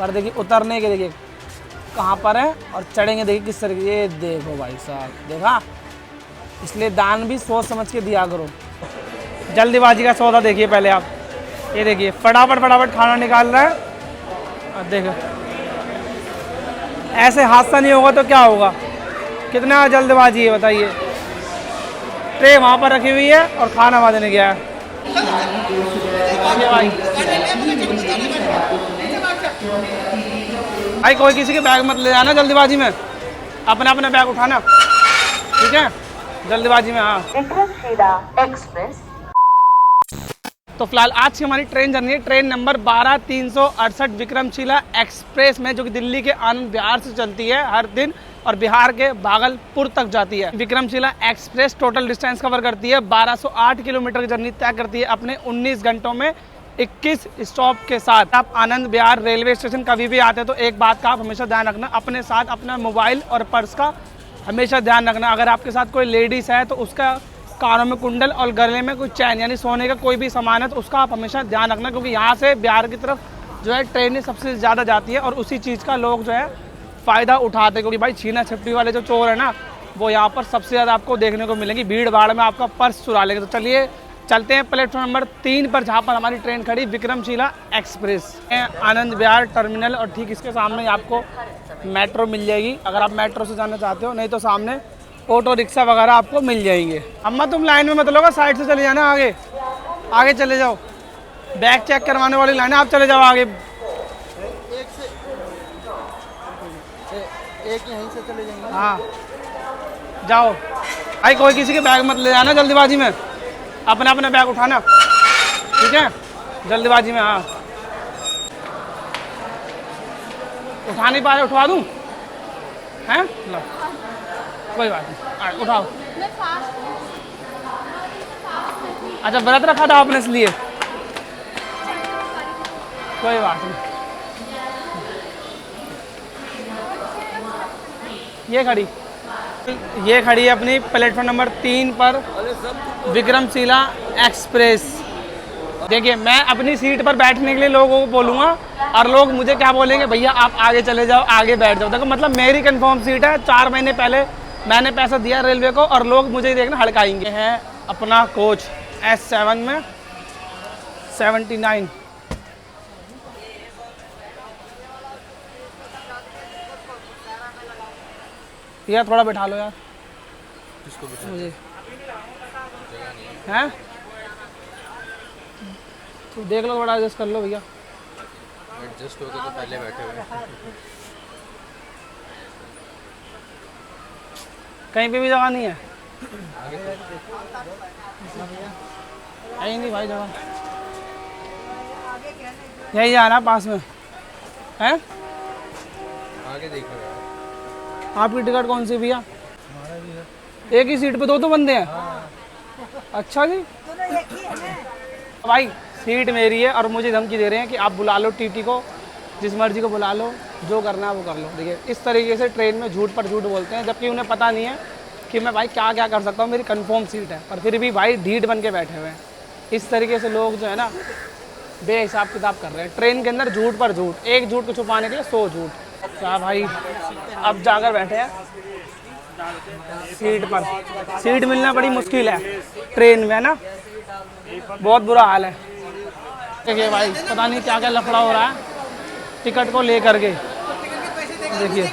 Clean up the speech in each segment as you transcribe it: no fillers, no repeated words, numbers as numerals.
पर देखिए उतरने के देखिए कहाँ पर है और चढ़ेंगे देखिए किस तरीके। ये देखो भाई साहब, देखा, इसलिए दान भी सोच समझ के दिया करो। जल्दीबाजी का सौदा देखिए पहले आप, ये देखिए फटाफट फटाफट खाना निकाल रहा है। और देखो ऐसे हादसा नहीं होगा तो क्या होगा, कितना जल्दबाजी है बताइए। ट्रे वहाँ पर रखी हुई है और खाना वहाँ देने गया है। भाई कोई किसी के बैग मत ले जाना जल्दीबाजी में, अपना अपना बैग उठाना, ठीक है, जल्दीबाजी में। हाँ एक्सप्रेस। तो फिलहाल आज की हमारी ट्रेन जर्नी है ट्रेन नंबर 12368 विक्रमशिला एक्सप्रेस में, जो कि दिल्ली के आनंद विहार से चलती है हर दिन और बिहार के भागलपुर तक जाती है। Vikramshila express total distance cover करती है 1208 किलोमीटर की जर्नी तय करती है अपने 19 घंटों में 21 स्टॉप के साथ। आप आनंद विहार रेलवे स्टेशन कभी भी आते हैं तो एक बात का आप हमेशा ध्यान रखना, अपने साथ अपना मोबाइल और पर्स का हमेशा ध्यान रखना। अगर आपके साथ कोई लेडीज़ है तो उसका कानों में कुंडल और गले में कोई चैन यानी सोने का कोई भी सामान है तो उसका आप हमेशा ध्यान रखना, क्योंकि यहाँ से बिहार की तरफ जो है ट्रेनें सबसे ज़्यादा जाती है और उसी चीज़ का लोग जो है फ़ायदा उठाते हैं। क्योंकि भाई छीना छपटी वाले जो चोर है ना, वो यहाँ पर सबसे ज़्यादा आपको देखने को मिलेंगी, भीड़ भाड़ में आपका पर्स चुरा लेंगे। तो चलिए चलते हैं प्लेटफॉर्म नंबर 3 पर, जहाँ पर हमारी ट्रेन खड़ी विक्रमशिला एक्सप्रेस। आनंद विहार टर्मिनल और ठीक इसके सामने आपको मेट्रो मिल जाएगी अगर आप मेट्रो से जाना चाहते हो, नहीं तो सामने ऑटो रिक्शा वगैरह आपको मिल जाएंगे। अम्मा तुम लाइन में मत लोगे, साइड से चले जाना, आगे आगे चले जाओ, बैग चेक करवाने वाली लाइन है, आप चले जाओ आगे। एक यहीं से चले जाएंगे। हाँ जाओ भाई, कोई किसी के बैग मत ले जाना जल्दीबाजी में, अपना अपना बैग उठाना, ठीक है, जल्दीबाजी में। हाँ उठा नहीं पा रहे, उठवा दूँ? हैं लो कोई बात नहीं, उठाओ। अच्छा व्रत रखा था आपने इसलिए, कोई बात नहीं। ये खड़ी है अपनी प्लेटफॉर्म नंबर 3 पर विक्रमशिला एक्सप्रेस। देखिए मैं अपनी सीट पर बैठने के लिए लोगों को बोलूँगा और लोग मुझे क्या बोलेंगे, भैया आप आगे चले जाओ, आगे बैठ जाओ। देखो मतलब मेरी कंफर्म सीट है, 4 महीने पहले मैंने पैसा दिया रेलवे को और लोग मुझे देखना हड़काएंगे। है अपना कोच S7 में 79। यार थोड़ा बैठा लो यार, किसको बैठा मुझे हैं, तो देख लो थोड़ा एडजस्ट कर लो भैया। एडजस्ट हो गए तो पहले बैठे हुए कहीं पे भी जगह नहीं है, यही नहीं भाई जगह, यही जाना पास में है। आगे देख लो। आपकी टिकट कौन सी भैया? एक ही सीट पे दो बंदे हैं? अच्छा जी, भाई सीट मेरी है और मुझे धमकी दे रहे हैं कि आप बुला लो टीटी को, जिस मर्जी को बुला लो, जो करना है वो कर लो। देखिए इस तरीके से ट्रेन में झूठ पर झूठ बोलते हैं, जबकि उन्हें पता नहीं है कि मैं भाई क्या क्या कर सकता हूँ, मेरी कंफर्म सीट है, पर फिर भी भाई ढीठ बन के बैठे हुए हैं। इस तरीके से लोग जो है ना बेहिसाब किताब कर रहे हैं ट्रेन के अंदर, झूठ पर झूठ, एक झूठ को छुपाने के लिए 100 झूठ। क्या भाई अब जाकर बैठे हैं सीट पर, सीट मिलना बड़ी मुश्किल है ट्रेन में, है ना, बहुत बुरा हाल है। देखिए भाई पता नहीं क्या क्या लफड़ा हो रहा है टिकट को लेकर के। देखिए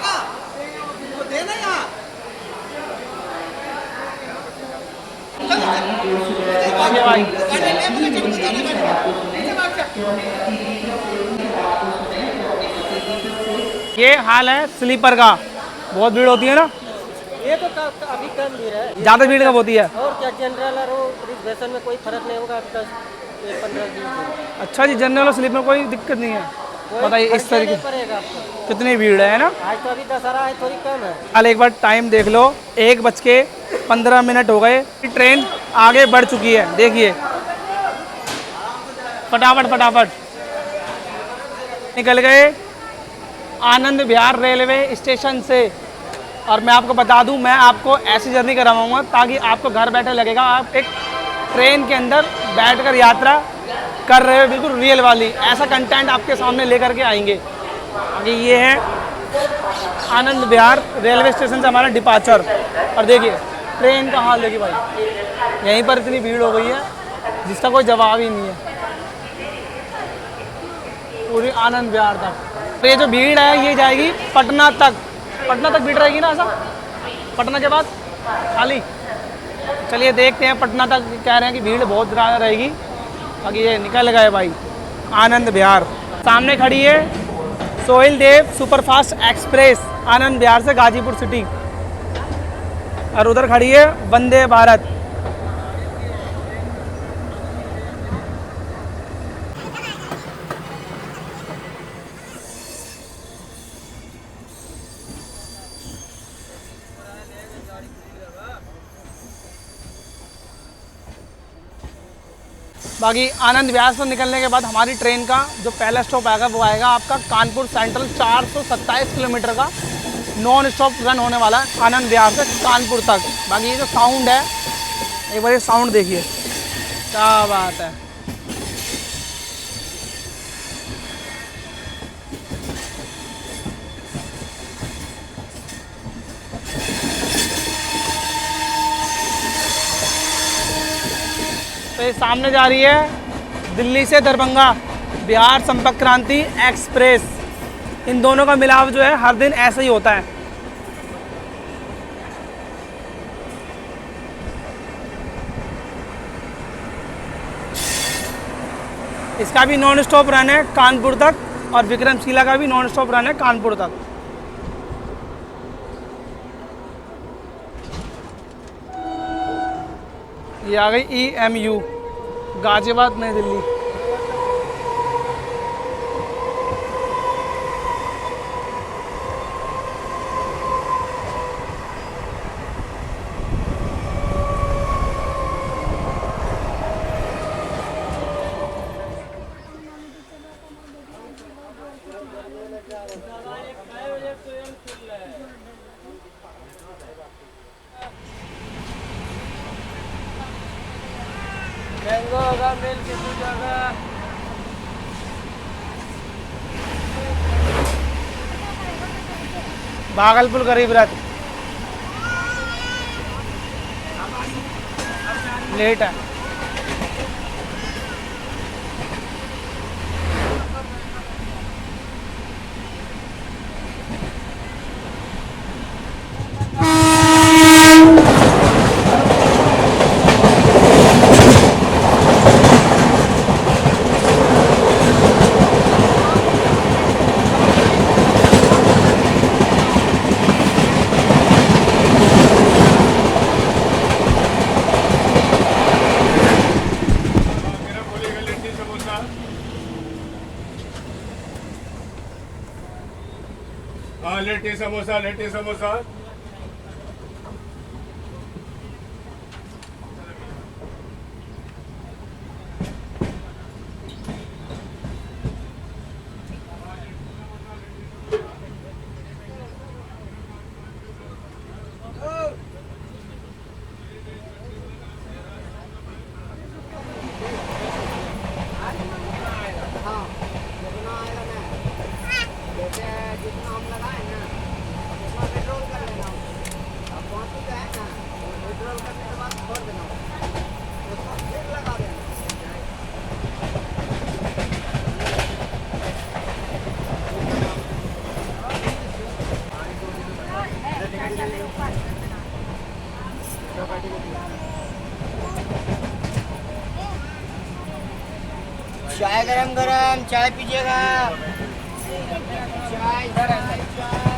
भाई ये हाल है स्लीपर का, बहुत भीड़ होती है ना। ये तो अभी कम भीड़ है, ज़्यादा भीड़ कब होती है? और क्या जनरल और रिजर्वेशन में कोई फर्क नहीं होगा, 10-15 अच्छा जी, जनरल और स्लीपर में कोई दिक्कत नहीं है, बताइए इस तरीके पड़ेगा। कितनी भीड़ है ना। आज तो अभी दशहरा है, थोड़ी कम है। कल एक बार टाइम देख लो, 1:15 हो गए, ट्रेन आगे बढ़ चुकी है। देखिए फटाफट फटाफट निकल गए आनंद विहार रेलवे स्टेशन से। और मैं आपको बता दूं, मैं आपको ऐसी जर्नी करवाऊंगा ताकि आपको घर बैठे लगेगा आप एक ट्रेन के अंदर बैठकर यात्रा कर रहे हो, बिल्कुल रियल वाली। ऐसा कंटेंट आपके सामने लेकर के आएंगे। आगे ये है आनंद विहार रेलवे स्टेशन से हमारा डिपार्चर। और देखिए ट्रेन का हाल देखिए भाई, यहीं पर इतनी भीड़ हो गई है जिसका कोई जवाब ही नहीं है, पूरी आनंद विहार तक। तो ये जो भीड़ है ये जाएगी पटना तक, पटना तक भीड़ रहेगी ना ऐसा, पटना के बाद खाली। चलिए देखते हैं पटना तक, कह रहे हैं कि भीड़ बहुत ज़्यादा रहेगी। बाकी ये निकल गए भाई आनंद विहार। सामने खड़ी है सोहेल देव सुपरफास्ट एक्सप्रेस आनंद विहार से गाजीपुर सिटी, और उधर खड़ी है वंदे भारत। बाकी आनंद विहार से निकलने के बाद हमारी ट्रेन का जो पहला स्टॉप आएगा वो आएगा आपका कानपुर सेंट्रल। 427 किलोमीटर का नॉन स्टॉप रन होने वाला है आनंद विहार से कानपुर तक। बाकी ये जो साउंड है, एक बार ये साउंड देखिए, क्या बात है। तो ये सामने जा रही है दिल्ली से दरभंगा बिहार संपर्क क्रांति एक्सप्रेस। इन दोनों का मिलाव जो है हर दिन ऐसा ही होता है। इसका भी नॉन स्टॉप रन है कानपुर तक, और विक्रमशिला का भी नॉन स्टॉप रन है कानपुर तक। ये आ गई EMU गाजियाबाद नई दिल्ली। मैंगो होगा, मिल्क दूध होगा। भागलपुर गरीब रथ लेट है। हाँ लिट्टी समोसा, लिट्टी समोसा। चाय गरम गरम चाय पीजिएगा। चाय गरम चाय।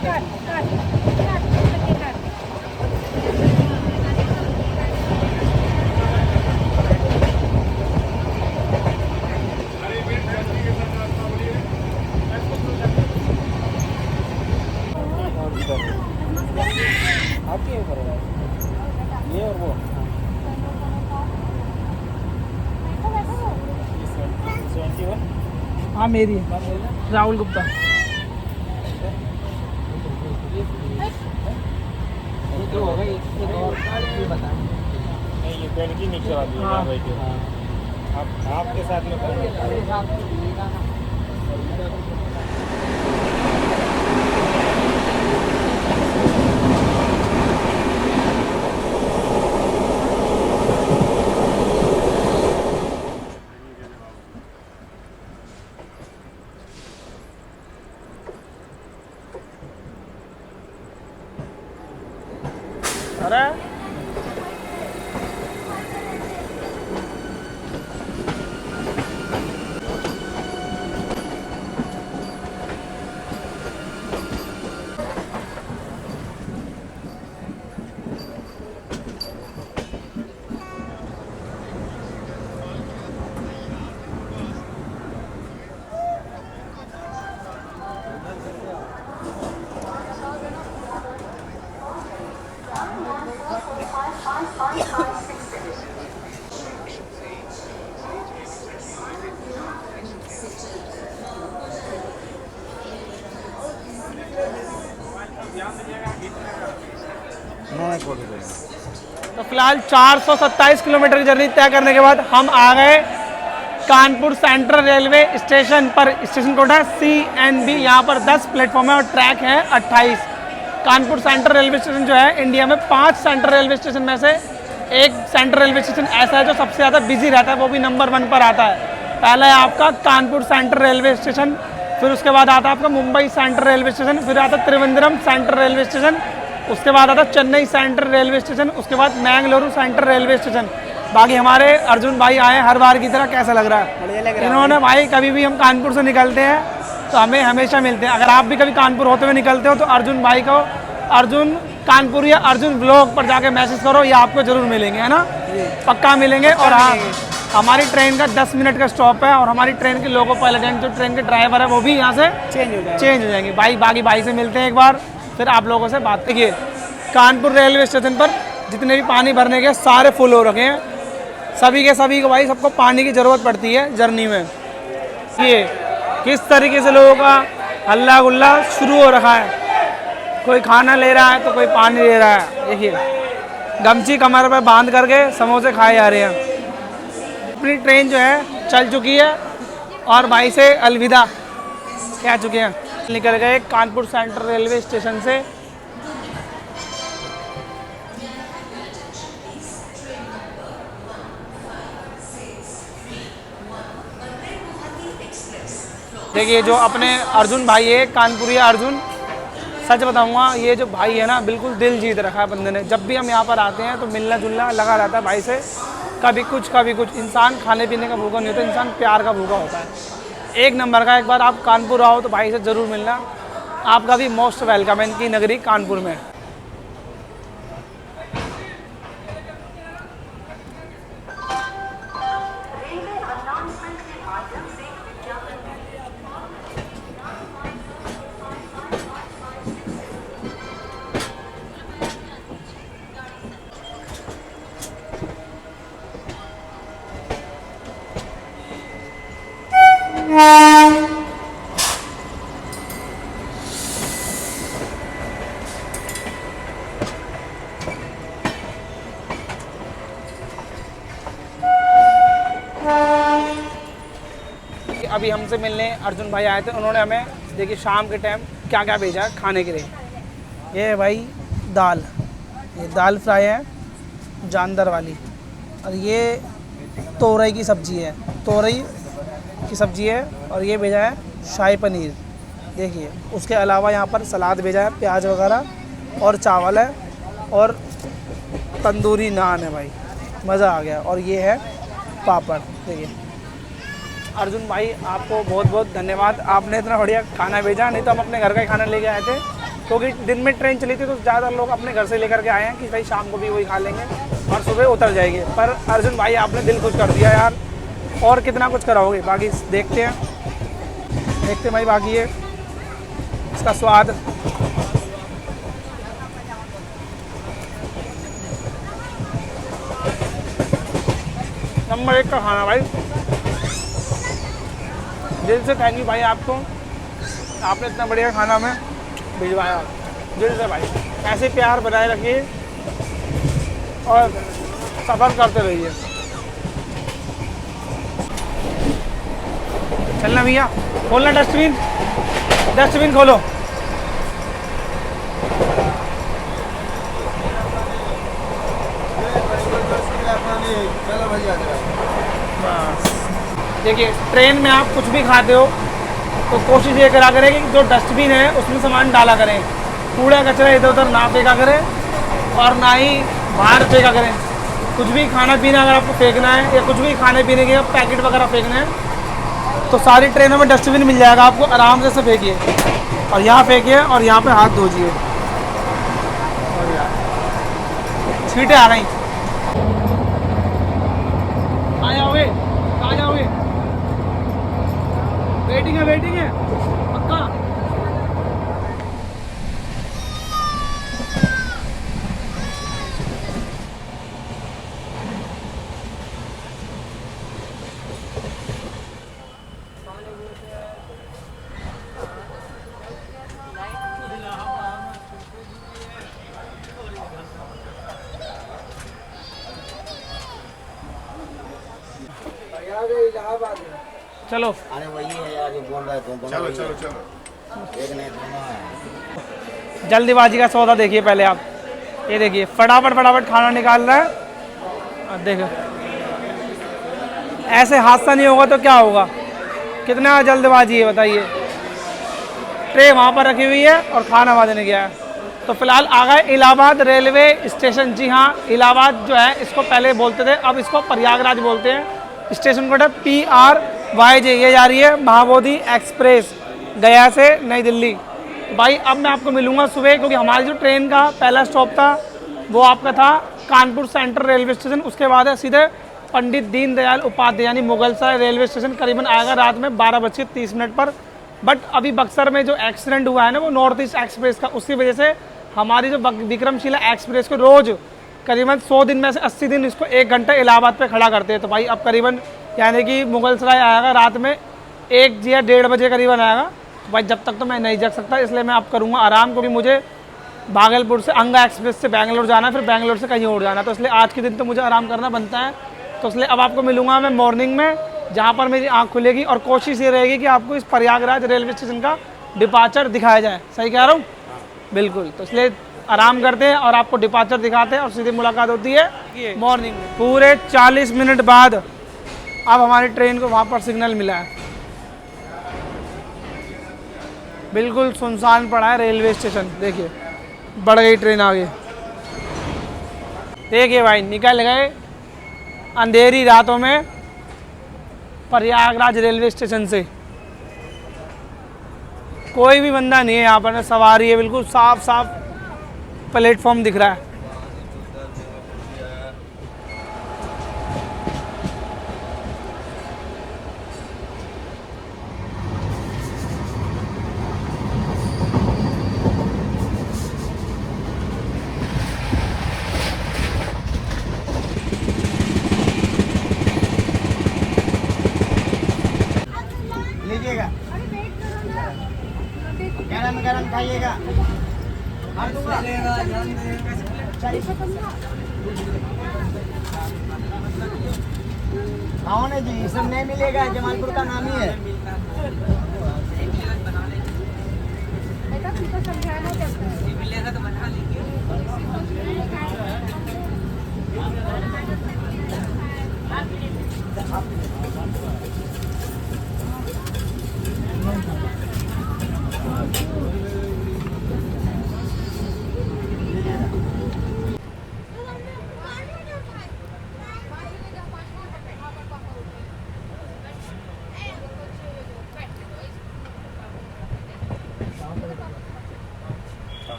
Cut. आपके ऊपर है ये और वो 71 हाँ मेरी है, राहुल गुप्ता। जो होगा एक और ये बताएं। नहीं ये पेन की नीचे वाली है हाँ। भाई के। आप आपके साथ में कौन है? अरे तो फिलहाल 427 किलोमीटर की जर्नी तय करने के बाद हम आ गए कानपुर सेंट्रल रेलवे स्टेशन पर। स्टेशन कोड है CNB। यहाँ पर 10 प्लेटफॉर्म है और ट्रैक है 28। कानपुर सेंट्रल रेलवे स्टेशन जो है इंडिया में 5 सेंट्रल रेलवे स्टेशन में से एक सेंट्रल रेलवे स्टेशन ऐसा है जो सबसे ज़्यादा बिजी रहता है, वो भी नंबर 1 पर आता है। पहला है आपका कानपुर सेंट्रल रेलवे स्टेशन, फिर उसके बाद आता है आपका मुंबई सेंट्रल रेलवे स्टेशन, फिर आता है त्रिवेंद्रम सेंट्रल रेलवे स्टेशन, उसके बाद आता है चेन्नई सेंट्रल रेलवे स्टेशन, उसके बाद मैंगलुरु सेंट्रल रेलवे स्टेशन। बाकी हमारे अर्जुन भाई आए हर बार की तरह, कैसा लग रहा है? बढ़िया लग रहा है। इन्होंने भाई कभी भी हम कानपुर से निकलते हैं तो हमें हमेशा मिलते हैं। अगर आप भी कभी कानपुर होते हुए निकलते हो तो अर्जुन भाई को अर्जुन कानपुर या अर्जुन ब्लॉग पर जाके मैसेज करो, ये आपको जरूर मिलेंगे, है ना? पक्का मिलेंगे। और हाँ, हमारी ट्रेन का 10 मिनट का स्टॉप है और हमारी ट्रेन के लोको पायलट जो ट्रेन के ड्राइवर है वो भी यहाँ से चेंज हो जाएंगे। बाकी भाई से मिलते हैं एक बार, फिर आप लोगों से बात करिए। कानपुर रेलवे स्टेशन पर जितने भी पानी भरने के सारे फुल हो रखे हैं, सभी को भाई सबको पानी की ज़रूरत पड़ती है जर्नी में। ये किस तरीके से लोगों का हल्ला गुल्ला शुरू हो रखा है, कोई खाना ले रहा है तो कोई पानी ले रहा है। देखिए गमछी कमर पे बांध करके समोसे खाए जा रहे हैं। अपनी ट्रेन जो है चल चुकी है और भाई से अलविदा कह चुके हैं। निकल गए कानपुर सेंट्रल रेलवे स्टेशन से। देखिए जो अपने अर्जुन भाई है, कानपुरिया अर्जुन, सच बताऊंगा ये जो भाई है ना, बिल्कुल दिल जीत रखा है बंदे ने। जब भी हम यहाँ पर आते हैं तो मिलना जुलना लगा रहता है भाई से, कभी कुछ। इंसान खाने पीने का भूखा नहीं होता, इंसान प्यार का भूखा होता है। एक नंबर का। एक बार आप कानपुर आओ तो भाई से ज़रूर मिलना, आपका भी मोस्ट वेलकम है इनकी नगरी कानपुर में। अभी हमसे मिलने अर्जुन भाई आए थे, उन्होंने हमें देखिए शाम के टाइम क्या क्या भेजा है खाने के लिए। ये है भाई दाल, ये दाल फ्राई है जानदर वाली, और ये तोरई की सब्ज़ी है, तोरई की सब्ज़ी है। और ये भेजा है शाही पनीर, देखिए। उसके अलावा यहाँ पर सलाद भेजा है, प्याज वगैरह, और चावल है, और तंदूरी नान है भाई, मज़ा आ गया। और ये है पापड़। देखिए अर्जुन भाई आपको बहुत बहुत धन्यवाद, आपने इतना बढ़िया खाना भेजा। नहीं तो हम अपने घर का ही खाना लेके आए थे, क्योंकि दिन में ट्रेन चली थी तो ज़्यादा लोग अपने घर से लेकर के आए हैं कि भाई शाम को भी वही खा लेंगे और सुबह उतर जाएंगे। पर अर्जुन भाई आपने दिल खुश कर दिया यार, और कितना कुछ कराओगे बाकी देखते हैं भाई। बाकी ये इसका स्वाद नंबर 1 का खाना भाई। दिल से थैंक यू भाई आपको, आपने इतना बढ़िया खाना हमें भिजवाया, दिल से भाई। ऐसे प्यार बनाए रखिए और सफ़र करते रहिए। चलना भैया, खोलना डस्टबिन, डस्टबिन खोलो। बस देखिए, ट्रेन में आप कुछ भी खाते हो तो कोशिश ये करा करें कि जो डस्टबिन है उसमें सामान डाला करें, कूड़ा कचरा इधर उधर ना फेंका करें और ना ही बाहर फेंका करें। कुछ भी खाना पीना अगर आपको फेंकना है या कुछ भी खाने पीने के पैकेट वगैरह फेंकना है तो सारी ट्रेनों में डस्टबिन मिल जाएगा आपको, आराम से फेंकिए और यहाँ फेंकिए और यहाँ पे हाथ धोजिए। छींटे आ गई। आ जाओगे, आ जाओगे, वेटिंग है पक्का। चलो अरे वही है यार जो बोल रहे थे। चलो चलो चलो, एक नहीं दोनों है। जल्दीबाजी का सौदा देखिए पहले आप, ये देखिए फटाफट फटाफट खाना निकाल रहा है। अब देखो ऐसे हादसा नहीं होगा तो क्या होगा, कितना जल्दबाजी है बताइए। ट्रे वहाँ पर रखी हुई है और खाना वहाँ देने गया है। तो फिलहाल आ गए इलाहाबाद रेलवे स्टेशन। जी हाँ, इलाहाबाद जो है इसको पहले बोलते थे, अब इसको प्रयागराज बोलते हैं। स्टेशन कोड है PRYJ। ये जा रही है महाबोधि एक्सप्रेस गया से नई दिल्ली। भाई अब मैं आपको मिलूंगा सुबह, क्योंकि हमारी जो ट्रेन का पहला स्टॉप था वो आपका था कानपुर सेंट्रल रेलवे स्टेशन। उसके बाद है सीधे पंडित दीनदयाल उपाध्याय यानी मुगलसराय रेलवे स्टेशन, करीबन आएगा रात में 12:30 पर। बट अभी बक्सर में जो एक्सीडेंट हुआ है ना वो नॉर्थ ईस्ट एक्सप्रेस का, उसकी वजह से हमारी जो विक्रमशिला एक्सप्रेस को रोज़ करीबन 100 दिन में से 80 दिन इसको 1 घंटा इलाहाबाद पे खड़ा करते हैं। तो भाई अब करीबन यानी कि मुगलसराय आएगा रात में 1 या 1:30 बजे करीबन आएगा। तो भाई जब तक तो मैं नहीं जग सकता, इसलिए मैं अब करूँगा आराम, क्योंकि मुझे भागलपुर से अंगा एक्सप्रेस से बेंगलोर जाना है, फिर बेंगलोर से कहीं और जाना है। तो इसलिए आज के दिन तो मुझे आराम करना बनता है। तो इसलिए अब आपको मिलूँगा मैं मॉर्निंग में, जहाँ पर मेरी आँख खुलेगी, और कोशिश ये रहेगी कि आपको इस प्रयागराज रेलवे स्टेशन का डिपार्चर दिखाया जाए। सही कह रहा हूँ? बिल्कुल। तो इसलिए आराम करते हैं और आपको डिपार्चर दिखाते हैं और सीधी मुलाकात होती है मॉर्निंग में। पूरे 40 मिनट बाद अब हमारी ट्रेन को वहाँ पर सिग्नल मिला है। बिल्कुल सुनसान पड़ा है रेलवे स्टेशन। देखिए बढ़ गई ट्रेन आगे। देखिए भाई निकल गए अंधेरी रातों में प्रयागराज रेलवे स्टेशन से। कोई भी बंदा नहीं है यहाँ पर, सवारी है, बिल्कुल साफ साफ प्लेटफॉर्म दिख रहा है। लीजिएगा, गरम गरम खाइएगा। हाँ ना जी, ये सब नहीं मिलेगा, जमालपुर का नाम ही है।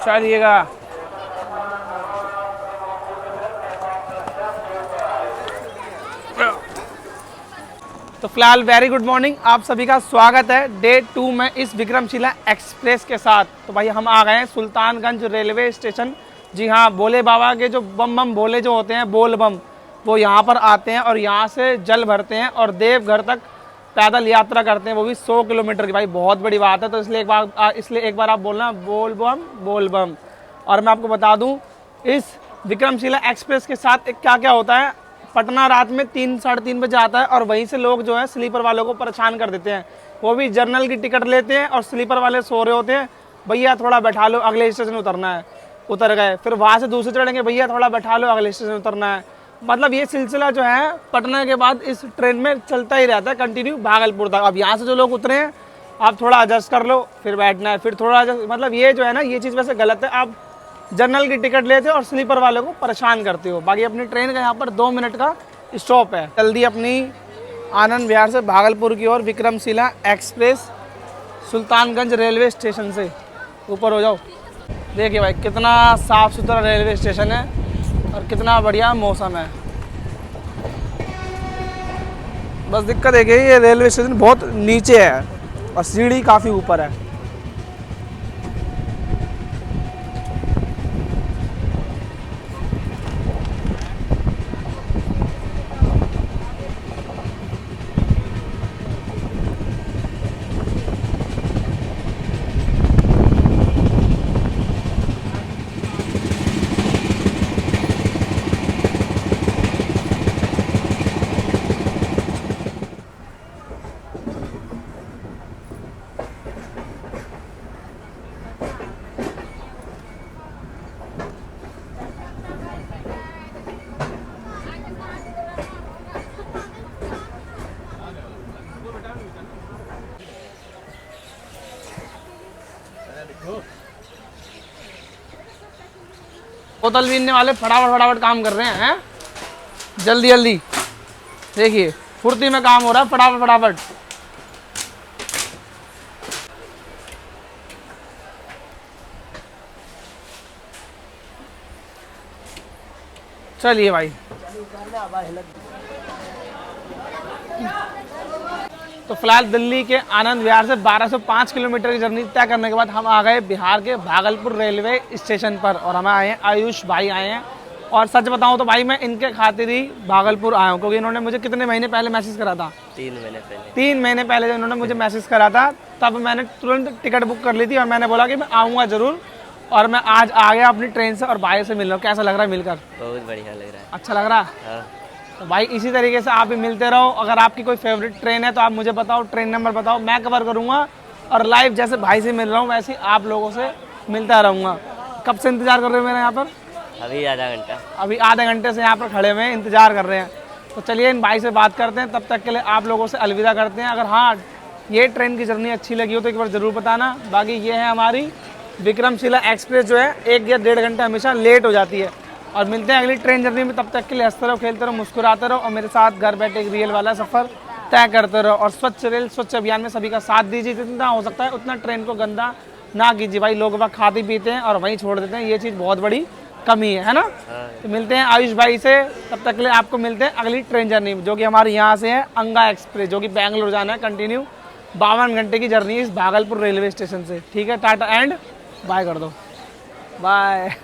चलिएगा। तो फिलहाल वेरी गुड मॉर्निंग, आप सभी का स्वागत है डे 2 में इस विक्रमशिला एक्सप्रेस के साथ। तो भाई हम आ गए हैं सुल्तानगंज रेलवे स्टेशन। जी हाँ, भोले बाबा के जो बम बम भोले जो होते हैं बोल बम, वो यहाँ पर आते हैं और यहाँ से जल भरते हैं और देवघर तक पैदल यात्रा करते हैं, वो भी 100 किलोमीटर की। भाई बहुत बड़ी बात है। तो इसलिए एक बार आप बोलना बोल बम बोल बम। और मैं आपको बता दूँ इस विक्रमशिला एक्सप्रेस के साथ एक क्या क्या होता है। पटना रात में 3 साढ़े 3 बजे आता है और वहीं से लोग जो है स्लीपर वालों को परेशान कर देते हैं। वो भी जर्नल की टिकट लेते हैं और स्लीपर वाले सो रहे होते हैं, भैया थोड़ा बैठा लो अगले स्टेशन उतरना है, उतर गए। फिर वहाँ से दूसरे चढ़ेंगे, भैया थोड़ा बैठा लो अगले स्टेशन उतरना है। मतलब ये सिलसिला जो है पटना के बाद इस ट्रेन में चलता ही रहता है कंटिन्यू भागलपुर तक। अब यहाँ से जो लोग उतरे हैं आप थोड़ा एडजस्ट कर लो, फिर बैठना है, फिर थोड़ा मतलब ये जो है ना, ये चीज़ वैसे गलत है। आप जनरल की टिकट लेते हो और स्लीपर वालों को परेशान करते हो। बाकी अपनी ट्रेन का यहाँ पर 2 मिनट का स्टॉप है। जल्दी अपनी आनंद विहार से भागलपुर की ओर Vikramshila express Sultanganj railway station से ऊपर हो जाओ। देखिए भाई कितना साफ़ सुथरा रेलवे स्टेशन है और कितना बढ़िया मौसम है। बस दिक्कत है कि ये रेलवे स्टेशन बहुत नीचे है और सीढ़ी काफ़ी ऊपर है। बोतल बीनने वाले फटाफट काम कर रहे हैं, जल्दी जल्दी। देखिए फुर्ती में काम हो रहा है, फटाफट। चलिए भाई, तो फिलहाल दिल्ली के आनंद विहार से 1205 किलोमीटर की जर्नी तय करने के बाद हम आ गए बिहार के भागलपुर रेलवे स्टेशन पर। और हम आए हैं, आयुष भाई आए हैं। और सच बताऊं तो भाई मैं इनके खातिर ही भागलपुर आया हूं, क्योंकि इन्होंने मुझे कितने महीने पहले मैसेज करा था, 3 महीने पहले जब इन्होंने मुझे मैसेज करा था, तब मैंने तुरंत टिकट बुक कर ली थी और मैंने बोला कि मैं आऊँगा ज़रूर। और मैं आज आ गया अपनी ट्रेन से और भाई से मिल रहा हूँ। कैसा लग रहा है मिलकर? बहुत बढ़िया लग रहा है। अच्छा लग रहा है? तो भाई इसी तरीके से आप भी मिलते रहो। अगर आपकी कोई फेवरेट ट्रेन है तो आप मुझे बताओ, ट्रेन नंबर बताओ, मैं कवर करूँगा। और लाइव जैसे भाई से मिल रहा हूँ वैसे ही आप लोगों से मिलता रहूँगा। कब से इंतज़ार कर रहे हो मेरे यहाँ पर? अभी आधा घंटा। अभी आधे घंटे से यहाँ पर खड़े हुए हैं, इंतज़ार कर रहे हैं। तो चलिए इन भाई से बात करते हैं, तब तक के लिए आप लोगों से अलविदा करते हैं। अगर हाँ ये ट्रेन की जर्नी अच्छी लगी हो तो एक बार ज़रूर बताना। बाकी ये है हमारी विक्रमशिला एक्सप्रेस जो है 1 या 1.5 घंटा हमेशा लेट हो जाती है। और मिलते हैं अगली ट्रेन जर्नी में, तब तक के लिए हंसते रहो, खेलते रहो, मुस्कुराते रहो और मेरे साथ घर बैठे एक रियल वाला सफ़र तय करते रहो। और स्वच्छ रेल स्वच्छ अभियान में सभी का साथ दीजिए, जितना हो सकता है उतना ट्रेन को गंदा ना कीजिए। भाई लोग वहाँ खाते पीते हैं और वहीं छोड़ देते हैं, ये चीज़ बहुत बड़ी कमी है ना। तो मिलते हैं आयुष भाई से, तब तक के लिए आपको मिलते हैं अगली ट्रेन जर्नी में, जो कि हमारे यहाँ से है अंगा एक्सप्रेस, जो कि बेंगलोर जाना है कंटिन्यू 52 घंटे की जर्नी इस भागलपुर रेलवे स्टेशन से। ठीक है, टाटा एंड बाय कर दो, बाय।